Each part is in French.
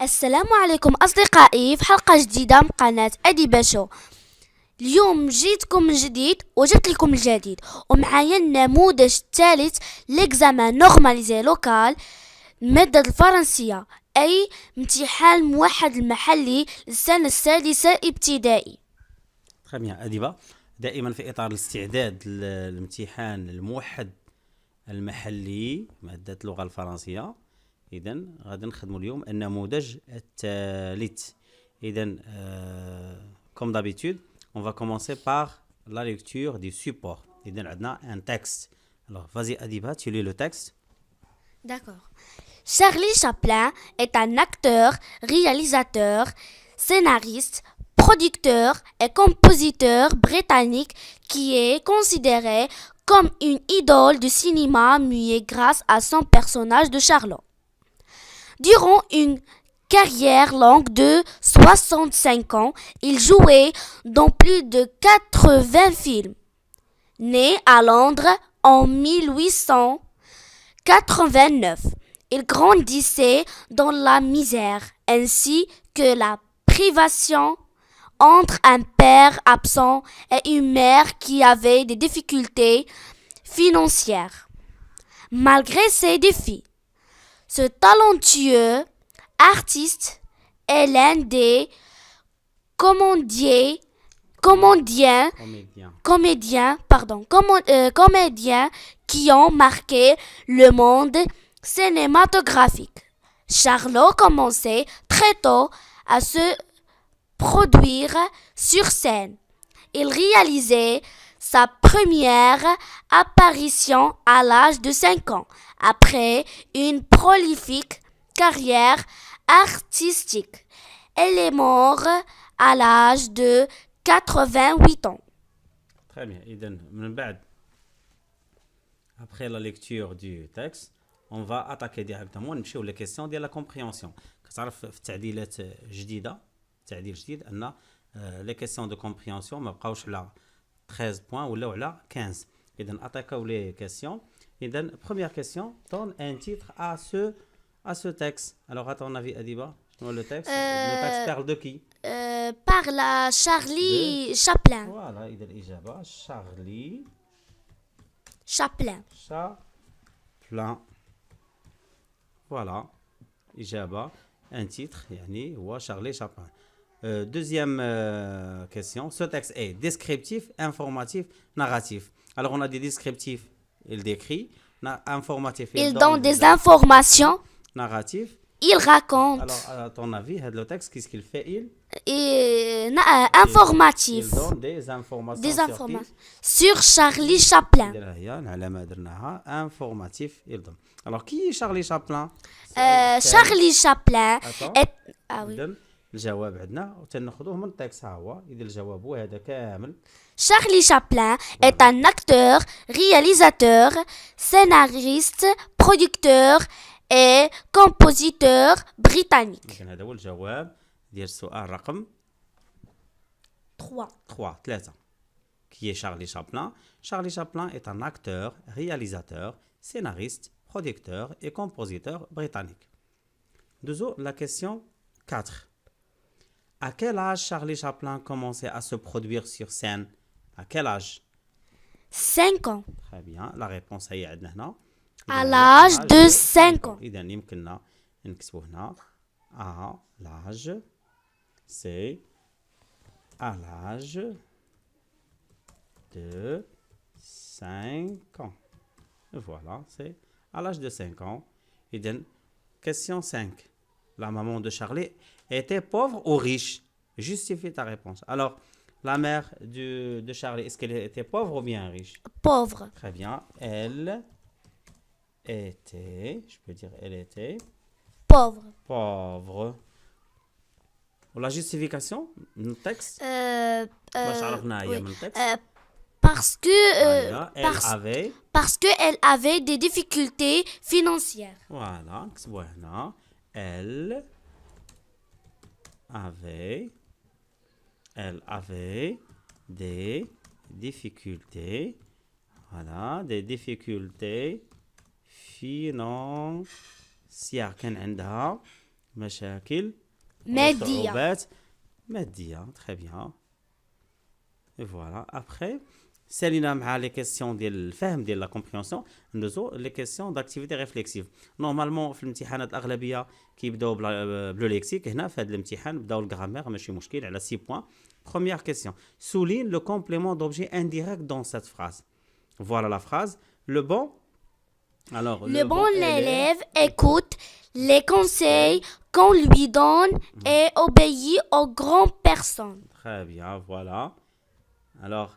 السلام عليكم أصدقائي في حلقة جديدة من قناة أديبة شو. اليوم جيتكم من جديد وجبت لكم الجديد ومعايا النموذج الثالث لإكزامان نورماليزي لوكال المادة الفرنسية، أي امتحان موحد المحلي للسنة السادسة ابتدائي. Très bien أديبة، دائما في إطار الاستعداد للامتحان الموحد المحلي مادة اللغة الفرنسية، إذن غادي نخدموا اليوم النموذج الثالث. إذن comme d'habitude on va commencer par la lecture du support. إذن عندنا un texte. Alors vas-y Adiba, tu lis le texte. D'accord. Charlie Chaplin est un acteur, réalisateur, scénariste, producteur et compositeur britannique qui est considéré comme une idole du cinéma muet grâce à son personnage de Charlot. Durant une carrière longue de 65 ans, il jouait dans plus de 80 films. Né à Londres en 1889, il grandissait dans la misère ainsi que la privation entre un père absent et une mère qui avait des difficultés financières. Malgré ces défis, ce talentueux artiste est l'un des comédiens qui ont marqué le monde cinématographique. Charlot commençait très tôt à se produire sur scène. Il réalisait sa première apparition à l'âge de 5 ans, après une prolifique carrière artistique. Elle est morte à l'âge de 88 ans. Très bien. إذن من بعد après la lecture du texte on va attaquer directement نمشيو les questions ديال la compréhension. كتعرف في التعديلات جديدة، تعديل جديد أن les questions de compréhension ما بقاوش على 13 points ولاو على 15. إذن attaquons les questions. إذن première question, donne un titre à ce texte. Alors à ton avis Adiba, le texte parle de qui? Parle à Charlie Chaplin. Voilà, إذا الإجابة Charlie Chaplin. Chaplin. Voilà, إجابة un titre يعني هو Charlie Chaplin. Deuxième question, ce texte est descriptif, informatif, narratif. Alors on a des descriptifs, il décrit, informatif, il donne des informations, narratif, il raconte. Alors à ton avis, le texte, qu'est-ce qu'il fait? Informatif. Il donne des informations. Sur Charlie Chaplin. Informatif, il donne. Alors qui est Charlie Chaplin? Charlie Chaplin est... Ah oui. الجواب عندنا وتناخذوه من التكست. ها هو إذا الجواب هو هذا كامل. Charlie Chaplin est un acteur, réalisateur, scénariste, producteur et compositeur britannique. هذا هو الجواب ديال السؤال رقم 3. Qui est Charlie Chaplin? Charlie Chaplin est un acteur, réalisateur, scénariste, producteur et compositeur britannique. Deuxièmement, la question 4. À quel âge Charlie Chaplin commençait à se produire sur scène? À quel âge? 5 ans. Très bien, la réponse est عندنا هنا. À l'âge de 5 ans. إذا يمكننا نكتبوا هنا à l'âge, c'est à l'âge de 5 ans. Voilà, c'est à l'âge de 5 ans. إذا question 5. La maman de Charlie était pauvre ou riche? Justifie ta réponse. Alors, la mère de Charlie, est-ce qu'elle était pauvre ou bien riche? Pauvre. Très bien. Elle était, je peux dire, elle était pauvre. Pauvre. La justification, le texte? Parce que parce qu'elle avait des difficultés financières. Voilà, elle avait des difficultés Voilà, des difficultés financières. كان عندها مشاكل مادية. وصعوبات مادية. Très bien. Et voilà. Après, سالينا مع les questions ديال الفهم ديال la compréhension. ندوزو les questions d'activité réflexive. Normalement في الامتحانات الأغلبية كيبداو بلو ليكسيك. هنا في هذا الامتحان بداو الجرامير ماشي مشكل على 6 points. Première question. Souligne le complément d'objet indirect dans cette phrase. Voilà la phrase. Le bon. Alors, Le bon élève écoute les conseils qu'on lui donne et obéit aux grandes personnes. Très bien, voilà. Alors,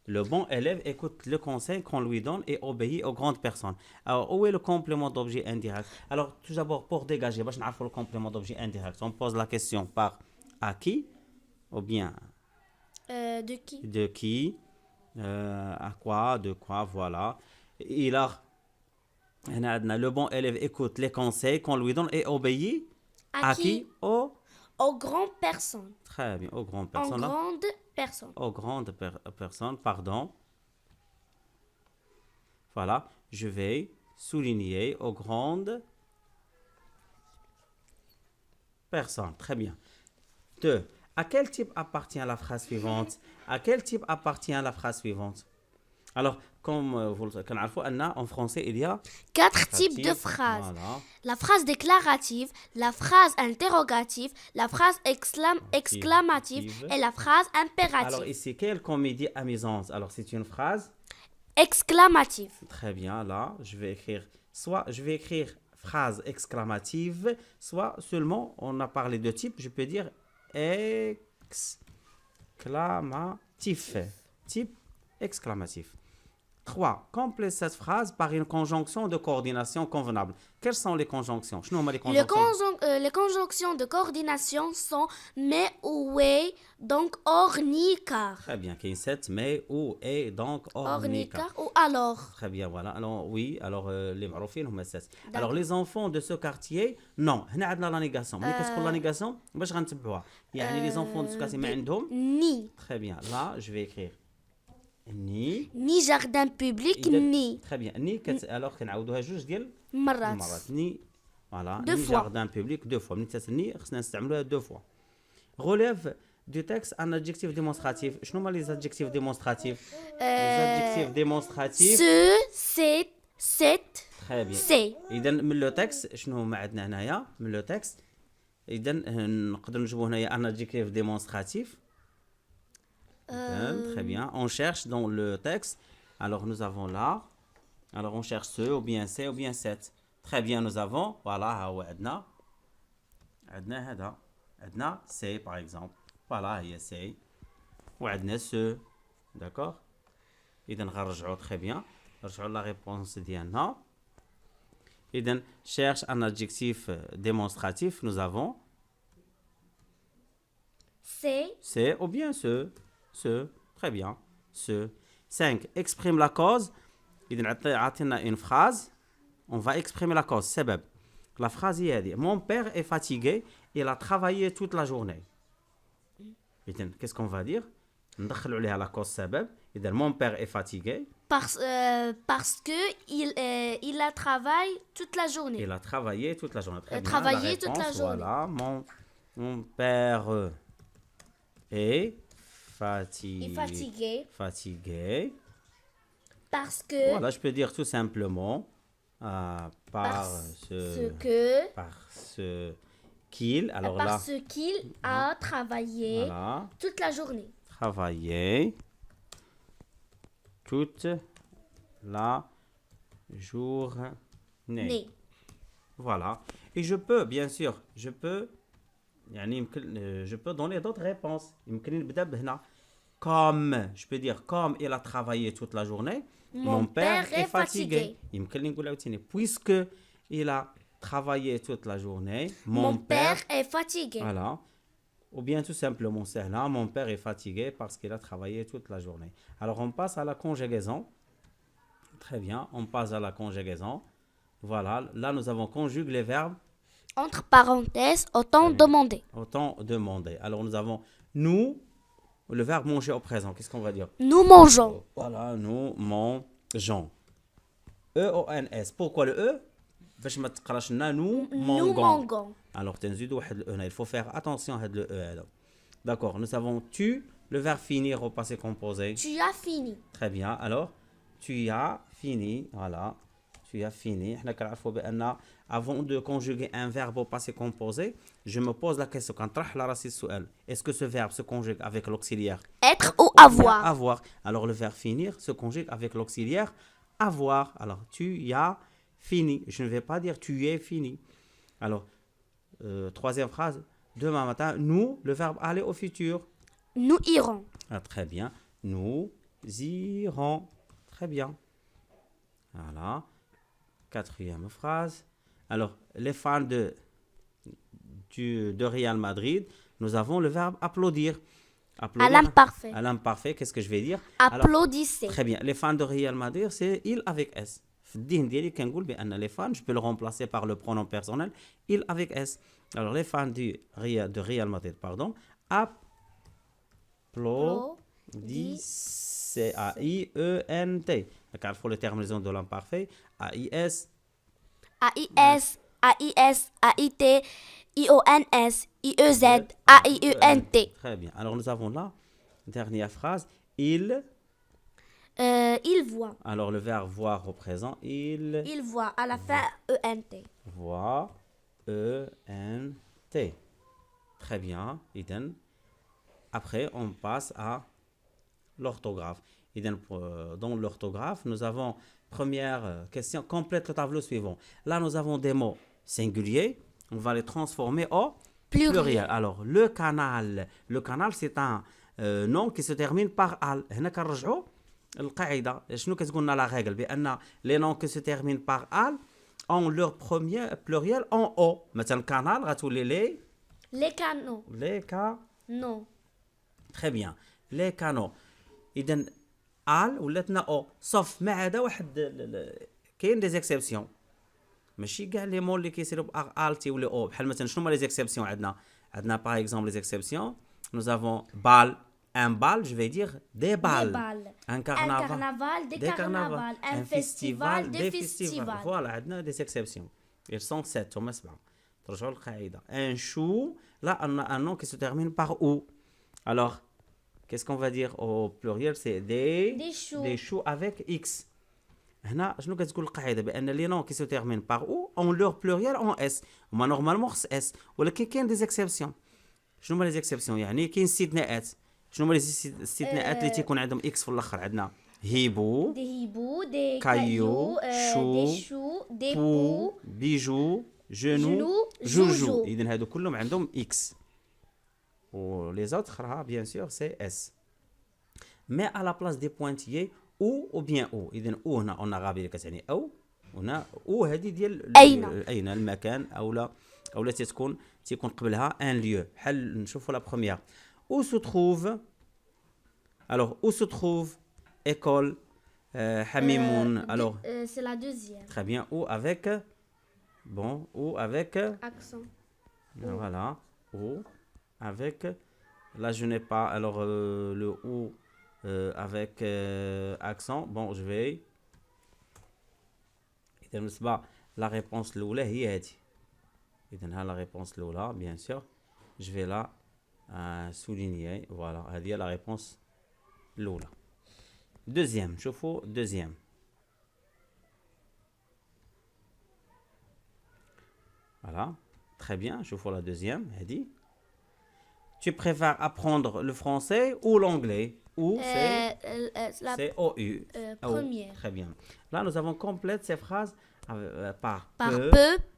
le bon élève écoute le conseil qu'on lui donne et obéit aux grandes personnes. Alors, où est le complément d'objet indirect? Alors, tout d'abord, pour dégager, باش نعرفوا le complément d'objet indirect, on pose la question par à qui ou bien De qui? de qui, à quoi, de quoi, voilà. Il a le bon élève écoute les conseils qu'on lui donne et obéit À qui? Aux grandes personnes. Très bien, aux grandes En personnes. grandes personnes. Aux grandes personnes, pardon. Voilà, je vais souligner aux grandes personnes. Très bien. 2. À quel type appartient la phrase suivante? À quel type appartient la phrase suivante? Alors, comme vous le savez, en français, il y a 4 types de phrases. Voilà. La phrase déclarative, la phrase interrogative, la phrase exclamative et la phrase Alors impérative. ici, quelle comédie amusante? Alors, c'est une phrase. Exclamative. Très bien, là, je vais écrire phrase exclamative, soit seulement, on a parlé de type, je peux dire exclamatif. Type exclamatif. 3. Complète cette phrase par une conjonction de coordination convenable. Quelles sont les conjonctions? شنو هما les conjonctions? Les conjonctions de coordination sont mais ou et, donc or ni car. Très bien, qu'il y ait 7 mais ou et donc Or ni ornica. car ou alors. Très bien, voilà. Alors, oui, alors les معروفين هما 7. Alors, les enfants de ce quartier, non. هنا عندنا la négation. ملي كتقول la négation, باش غنتبعوها. يعني les enfants de ce quartier ما عندهم. Ni. Très bien. Là, je vais écrire ni. Ni jardin public, ni. Très bien. Ni alors كنعاودوها جوج ديال مرات. المرات. Ni voilà, Deux ni fois. jardin public deux fois. ملي تسني خصنا نستعملوها deux fois. Relève du texte un adjectif démonstratif. شنو هما les adjectifs démonstratifs? Les adjectifs démonstratifs. Ce, cette, Très bien. c'est. اذا من لو تكست شنو هما عندنا هنايا من لو تكست اذا نقدر نجيبو هنايا un adjectif démonstratif. Très bien. On cherche dans le texte. Alors nous avons là. Alors on cherche ce ou bien c'est ou bien cette. Très bien, nous avons. Voilà, ها هو عندنا. عندنا هذا. عندنا c'est par exemple. Voilà, هي c'est. وعندنا ce. D'accord. إذا غنرجعوا très bien. نرجعوا la réponse ديالنا. إذا cherche un adjectif démonstratif. Nous avons C'est. ou bien ce. Très bien. Ce. 5. Exprime la cause. إذا عطينا une phrase. On va exprimer la cause. سبب. La phrase هي هذه. Mon père est fatigué. Il a travaillé toute la journée. إذا qu'est-ce qu'on va dire? ندخلوا عليها la cause سبب. إذا mon père est fatigué. Parce que il a travaillé toute la journée. Il a travaillé toute la journée. Très bien. Travaillé La toute la réponse, journée. Voilà. Mon père est Il est fatigué fatigué. parce que Voilà, je peux dire tout simplement parce qu'il. Alors là, parce qu'il a travaillé voilà, toute la journée. travaillé toute la journée. Né. Voilà. Et je peux, bien sûr, je peux donner d'autres réponses. يمكن نبدأ بهنا. Comme, je peux dire, comme il a travaillé toute la journée, mon père est fatigué. يمكن نقول عاوتاني, puisque il a travaillé toute la journée, Mon père est fatigué. Voilà. Ou bien tout simplement, c'est là, mon père est fatigué parce qu'il a travaillé toute la journée. Alors, on passe à la conjugaison. Très bien, on passe à la conjugaison. Voilà, là, nous avons conjugué les verbes Entre parenthèses, autant demander. au temps demandé. Alors, nous avons nous, le verbe manger au présent, qu'est-ce qu'on va dire? Nous mangeons. Voilà, nous mangeons. E-O-N-S. Pourquoi le E? باش ما تقراش لنا nous Nous mangeons. mangeons. Alors, تنزيدوا واحد ال E هنا. Il faut faire attention à le E هذا. D'accord, nous avons tu, le verbe finir au passé composé. Tu as fini. Très bien. Alors, tu as fini. Voilà. Tu as fini. احنا كنعرفوا بأن avant de conjuguer un verbe au passé composé, je me pose la question كنطرح لراسي السؤال. Est-ce que ce verbe se conjugue avec l'auxiliaire Être ou avoir. avoir? Alors, le verbe finir se conjugue avec l'auxiliaire avoir. Alors, tu as fini. Je ne vais pas dire tu es fini. Alors, troisième phrase. Demain matin, nous, le verbe aller au futur. Nous irons. Ah, très bien. Nous irons. Très bien. Voilà. Quatrième phrase. Alors, les fans de Real Madrid, nous avons le verbe applaudir. À l'imparfait. À l'imparfait, qu'est-ce que je vais dire? Alors, Applaudissez. très bien. Les fans de Real Madrid, c'est il avec S. في الدين ديالي كنقول بأن les fans, je peux le remplacer par le pronom personnel il avec S. Alors les fans de Real Madrid, pardon, applaudissent. A-I-E-N-T. كنعرفوا le terminaison de l'imparfait. A-I-S. A-I-S. A-I-S. A-I-T. I-O-N-S. I-E-Z. A-I-U-N-T. Très bien. Alors nous avons là, dernière phrase, Il voit. alors le verbe voir au présent, Il voit. À la fin, E-N-T. voit, E-N-T. Très bien. Iden. Après, on passe à l'orthographe. Iden, dans l'orthographe, nous avons première question, complète le tableau suivant. Là, nous avons des mots singuliers. On va les transformer en pluriel. Alors, le canal, c'est un nom qui se termine par al. هنا كنرجعوا القاعدة. شنو كتقول لنا لا règle بأن les noms qui se terminent par al ont leur premier pluriel en o. مثلا canal غتولي Les canaux. non. Non. Très bien. Les canaux. إذن al ولاتنا او sauf ما عدا واحد كاين دي زيكسيبسيون. ماشي كاع لي مول اللي كيصيروا بال تيولي او. بحال مثلا شنو هما لي زيكسيبسيون عندنا باغ اكزومبل لي زيكسيبسيون. Nous avons bal, un bal, je vais dire des balles. Un carnaval, des carnavals. Un festival, des festivals. Voilà, عندنا des exceptions. Ils sont 7 هما 7. ترجعوا للقاعدة. Un chou, là on a un nom qui se termine par ou. Alors, qu'est-ce qu'on va dire au pluriel? C'est des choux avec X. هنا شنو كتقول القاعده بان لي نون كي سو تيرمين باغ او اون لور بلوريال اون اس هما نورمالمون خص اس ولكن كاين دي زيكسيبسيون. شنو هما لي زيكسيبسيون؟ يعني كاين استثناءات. شنو هما لي استثناءات اللي تيكون عندهم اكس في الاخر؟ عندنا هيبو دي كايو شو دي بو بيجو جنو جوجو. اذا هادو كلهم عندهم اكس و لي زوتر راها بيان سور سي اس. مي à la place des pointillés ou bien او. اذا او هنا اون غابي اللي كتعني او. هنا او هذه ديال اين المكان او لا تكون قبلها ان ليو. بحال نشوفوا لا بروميير où se trouve. Alors où se trouve école Hamimoun. Alors c'est la deuxième. Très bien. Ou avec accent. Voilà. Ou avec là je n'ai pas alors le ou avec accent. Bon, je vais إذا بالنسبة la réponse الأولى هي هذه. إذا ها la réponse الأولى bien sûr. Je vais la souligner. Voilà, هذه la réponse الأولى. Deuxième, شوفوا deuxième. Voilà, très bien. شوفوا la deuxième هذه. Tu préfères apprendre le français ou l'anglais? Ou c'est OU. Première. Très bien. Là, nous avons complète ces phrases par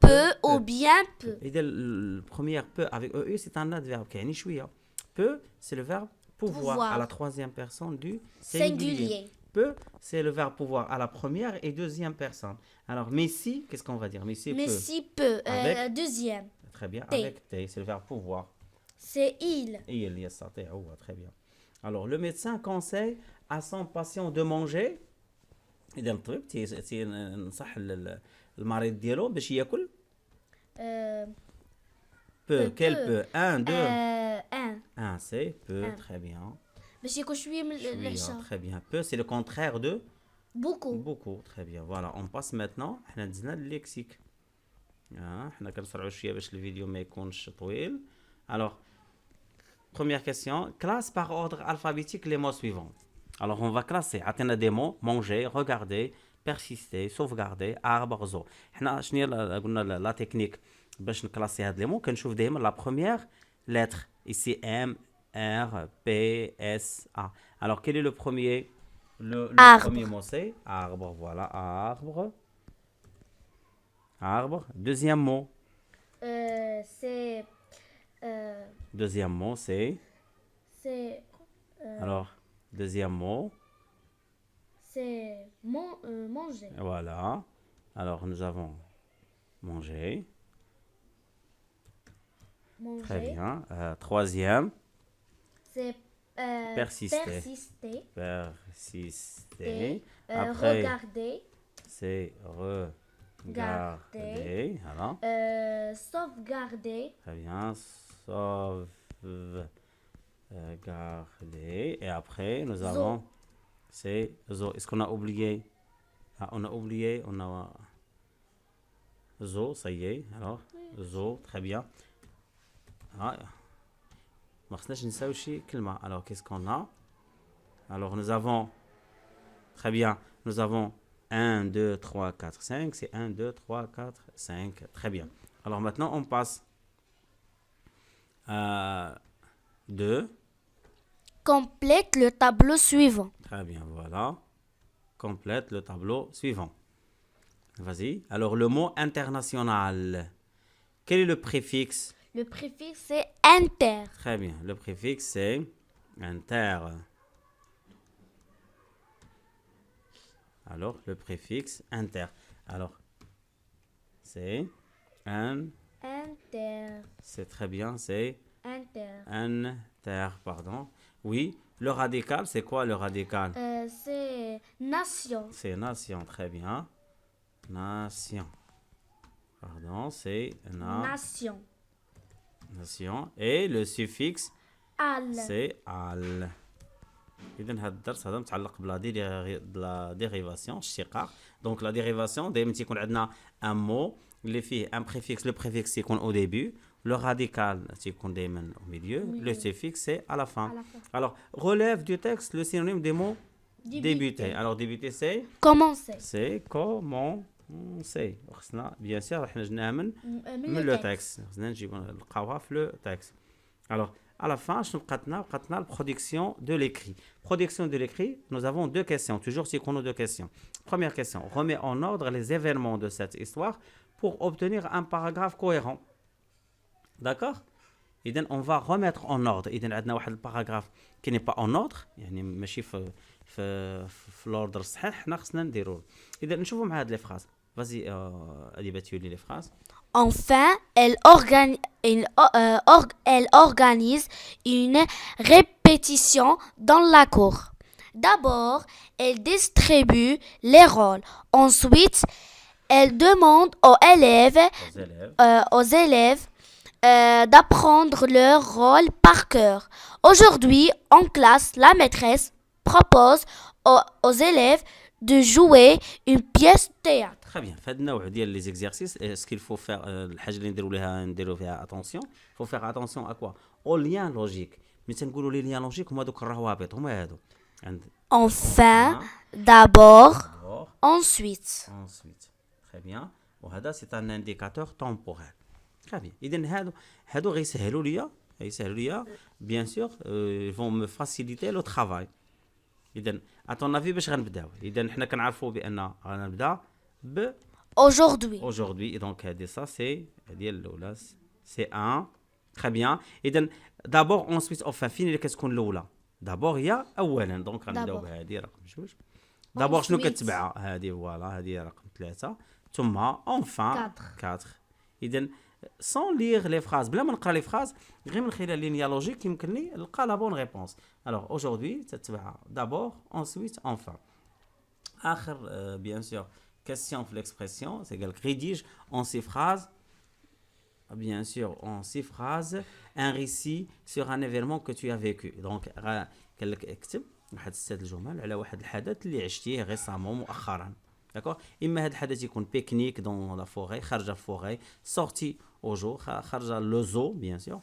peu ou bien peu. Et le premier peu avec EU, c'est un adverbe qui est شوية. Peu, c'est le verbe pouvoir à la troisième personne du singulier. Peu, c'est le verbe pouvoir à la première et deuxième personne. Alors, Messi, qu'est-ce qu'on va dire? Messi peut. Deuxième. Très bien. Avec T, c'est le verbe pouvoir. C'est il. Il يستطيع هو. Très bien. Alors, le médecin conseille à son patient de manger. إذا الطبيب تنصح المريض ديالو باش ياكل. Peu. Quel peu? 1, 2. 1. 1, c'est peu. Très bien. باش يكون شويه من شوية. العشاء. Très bien. Peu, c'est le contraire de beaucoup. beaucoup. Très bien. Voilà, on passe maintenant. احنا دزنا الليكسيك. احنا كنسرعوا شويه باش الفيديو ما يكونش طويل. Alors, première question. Classe par ordre alphabétique les mots suivants. Alors, on va classer. عطينا des mots. Manger, regarder, persister, sauvegarder, arbre, zoo. احنا شنو هي قلنا la technique باش نكلاسي هاد لي مو. كنشوف دائما la première lettre. Ici M, R, P, S, A. Alors, quel est le premier? Le Arbre. premier mot c'est arbre. Voilà, arbre. Arbre. Deuxième mot. C'est Deuxième mot c'est. c'est Alors, deuxième mot. c'est manger. Voilà. Alors, nous avons mangé. Manger. Très bien. Troisième. C'est Persister. persister. Persister. Et, Après, regarder. c'est regarder. Voilà. Sauvegarder. Très bien. Sauvegarder. Et après, nous avons. C'est zo. Est-ce qu'on a oublié? Ah, on a oublié. On a. Zo, ça y est. Alors, zo, très bien. Ah. ما خصناش نساو شي كلمة. Alors, qu'est-ce qu'on a? Alors, nous avons. Très bien. Nous avons 1, 2, 3, 4, 5. C'est 1, 2, 3, 4, 5. Très bien. Alors, maintenant, on passe à 2. Complète le tableau suivant. Très bien, voilà. Complète le tableau suivant. Vas-y. Alors, le mot international. Quel est le préfixe? Le préfixe c'est inter. Très bien. Le préfixe, c'est inter. Alors, le préfixe inter. Alors, c'est un. Inter. C'est très bien, c'est Inter. inter, pardon. Oui. Le radical, c'est quoi le radical? C'est nation. C'est nation, très bien. Nation. Pardon, c'est Nation. nation. Et le suffixe, Al. c'est al. إذا هذا الدرس هذا متعلق بلا ديريفاسيون اشتقاق. دونك لا ديريفاسيون دائما تيكون عندنا ان مو اللي فيه ان بريفيكس. لو بريفيكس تيكون او ديبي. لو راديكال تيكون دائما au milieu. Le suffixe c'est à la fin. Alors, relève du texte le synonyme des mots débuter. Alors, débuter c'est Commencer. c'est commencer. خصنا bien sûr حنا جبناها من لو تكست. خصنا نجيبو نلقاوها في لو تكست. Alors, à la fin, je la production de l'écrit. Production de l'écrit, nous avons deux questions. Toujours si on a deux questions. Première question, remet en ordre les événements de cette histoire pour obtenir un paragraphe cohérent. D'accord? Et donc, on va remettre en ordre. Et donc, on a un paragraphe qui n'est pas en ordre. يعني ماشي في l'ordre صحيح. حنا خصنا نديرو. إذا نشوفوا مع هاد les phrases. Vas-y, Adibet, tu lis les phrases. Enfin, elle organise une répétition dans la cour. D'abord, elle distribue les rôles. Ensuite, elle demande aux élèves d'apprendre leur rôle par cœur. Aujourd'hui, en classe, la maîtresse propose aux élèves de jouer une pièce de théâtre. Très bien. فهاد النوع ديال les exercices, ce qu'il faut faire, الحاجه اللي نديروا فيها attention. Il faut faire attention à quoi? Aux liens logiques. ملي تنقولوا لي liens logiques هما دوك الروابط هما هادو. Enfin, d'abord, ensuite. Ensuite. Très bien. وهذا c'est un indicateur temporel. Très bien. إذا هادو غيسهلوا ليا bien sûr, ils vont me faciliter le travail. إذا à ton avis باش غنبداو؟ إذا حنا كنعرفوا بأن غنبدا aujourd'hui. Et donc ça c'est ديال الاولى c'est un. Très bien. إذا d'abord ensuite enfin فين اللي كتكون الاولى؟ d'abord هي اولا. دونك غنبداو بهذه رقم 2. d'abord شنو كتبعها؟ هذه فوالا هذه رقم 3 ثم enfin 4. إذا sans lire les phrases بلا ما نقرا les phrases غير من خلال لينيا لوجيك يمكن لي نلقى la bonne réponse. Alors aujourd'hui تتبعها d'abord ensuite enfin. آخر bien sûr question في l'expression c'est قال rédige en ces phrases bien sûr, en 6 phrases, un récit sur un événement que tu as vécu. Donc, قال لك اكتب واحد 6 الجمل على واحد الحدث اللي عشتيه ريسامون مؤخرا. داكور. اما هذا الحدث يكون بيكنيك دون لا فوري، خارجه في فوري، سورتي او جو، خارجه لو زو بيان سور،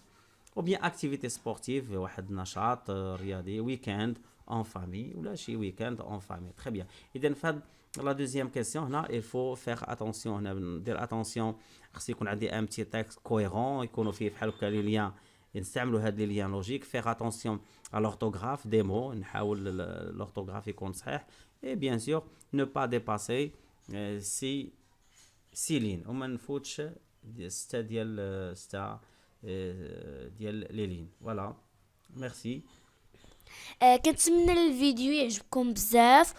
او بيان اكتيفيتي سبورتيف، واحد نشاط رياضي، ويكاند اون فامي ولا شي ويكاند اون فامي. تري بيان. اذا فهاد لا دوزيام كيسيون هنا il faut faire attention، هنا ندير اتونسيون، خص يكون عندي ان بتي تيكست كويرون يكونوا فيه بحال هكا لي ليان، نستعملوا هاد لي ليان لوجيك. فيغ اتونسيون على لورتوغراف دي مو، نحاول لورتوغراف يكون صحيح، اي بيان سور نو با ديباسي سي لين، وما نفوتش 6 ديال 6 ديال لي لين. فوالا ميرسي. كنتمنى الفيديو يعجبكم بزاف